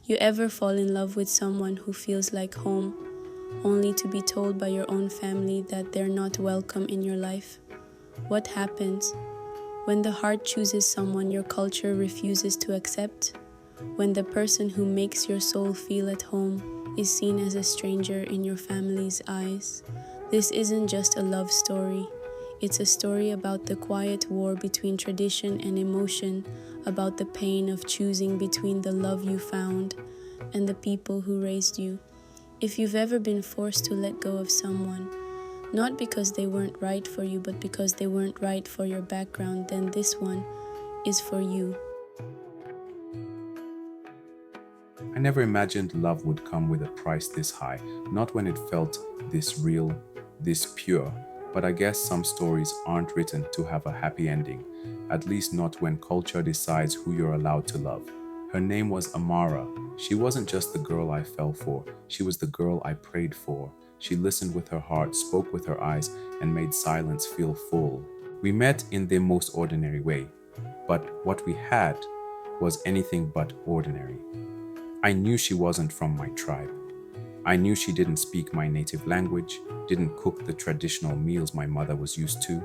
You ever fall in love with someone who feels like home, only to be told by your own family that they're not welcome in your life? What happens when the heart chooses someone your culture refuses to accept? When the person who makes your soul feel at home is seen as a stranger in your family's eyes? This isn't just a love story. It's a story about the quiet war between tradition and emotion, about the pain of choosing between the love you found and the people who raised you. If you've ever been forced to let go of someone, not because they weren't right for you, but because they weren't right for your background, then this one is for you. I never imagined love would come with a price this high, not when it felt this real, this pure. But I guess some stories aren't written to have a happy ending, at least not when culture decides who you're allowed to love. Her name was Amara. She wasn't just the girl I fell for, she was the girl I prayed for. She listened with her heart, spoke with her eyes, and made silence feel full. We met in the most ordinary way, but what we had was anything but ordinary. I knew she wasn't from my tribe. I knew she didn't speak my native language, didn't cook the traditional meals my mother was used to,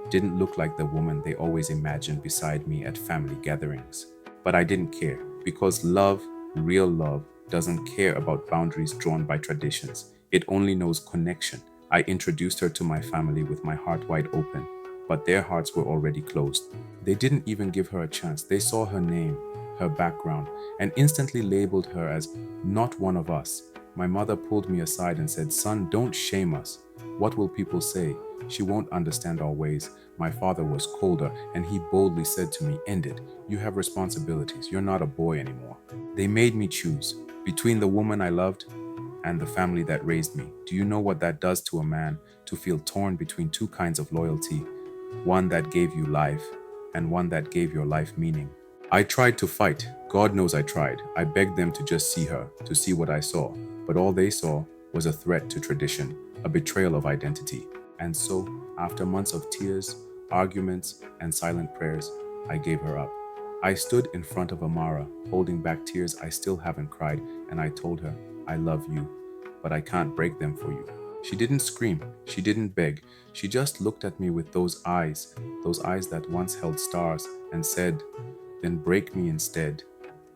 didn't look like the woman they always imagined beside me at family gatherings. But I didn't care, because love, real love, doesn't care about boundaries drawn by traditions. It only knows connection. I introduced her to my family with my heart wide open, but their hearts were already closed. They didn't even give her a chance. They saw her name, her background, and instantly labeled her as not one of us. My mother pulled me aside and said, "Son, don't shame us. What will people say? She won't understand our ways." My father was colder, and he boldly said to me, "End it. You have responsibilities. You're not a boy anymore." They made me choose between the woman I loved and the family that raised me. Do you know what that does to a man, to feel torn between two kinds of loyalty? One that gave you life, and one that gave your life meaning. I tried to fight. God knows I tried. I begged them to just see her, to see what I saw. But all they saw was a threat to tradition, a betrayal of identity. And so, after months of tears, arguments, and silent prayers, I gave her up. I stood in front of Amara, holding back tears I still haven't cried, and I told her, "I love you, but I can't break them for you." She didn't scream, she didn't beg. She just looked at me with those eyes that once held stars, and said, "Then break me instead."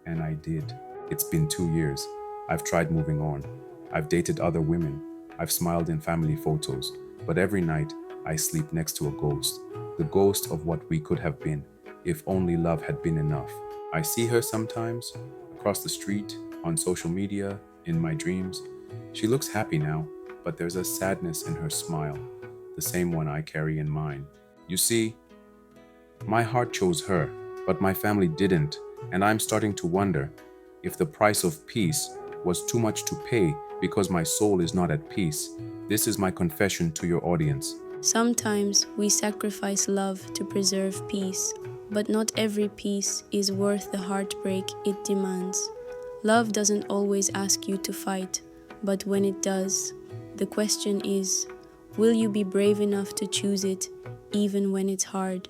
And I did. It's been 2 years. I've tried moving on. I've dated other women. I've smiled in family photos. But every night, I sleep next to a ghost. The ghost of what we could have been, if only love had been enough. I see her sometimes, across the street, on social media, in my dreams. She looks happy now, but there's a sadness in her smile, the same one I carry in mine. You see, my heart chose her, but my family didn't, and I'm starting to wonder if the price of peace was too much to pay because my soul is not at peace. This is my confession to your audience. Sometimes we sacrifice love to preserve peace, but not every peace is worth the heartbreak it demands. Love doesn't always ask you to fight, but when it does, the question is, will you be brave enough to choose it, even when it's hard?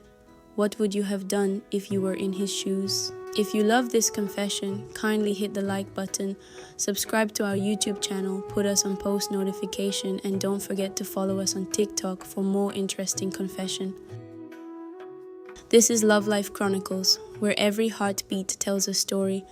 What would you have done if you were in his shoes? If you love this confession, kindly hit the like button, subscribe to our YouTube channel, put us on post notification, and don't forget to follow us on TikTok for more interesting confession. This is Lovelife Chronicles, where every heartbeat tells a story.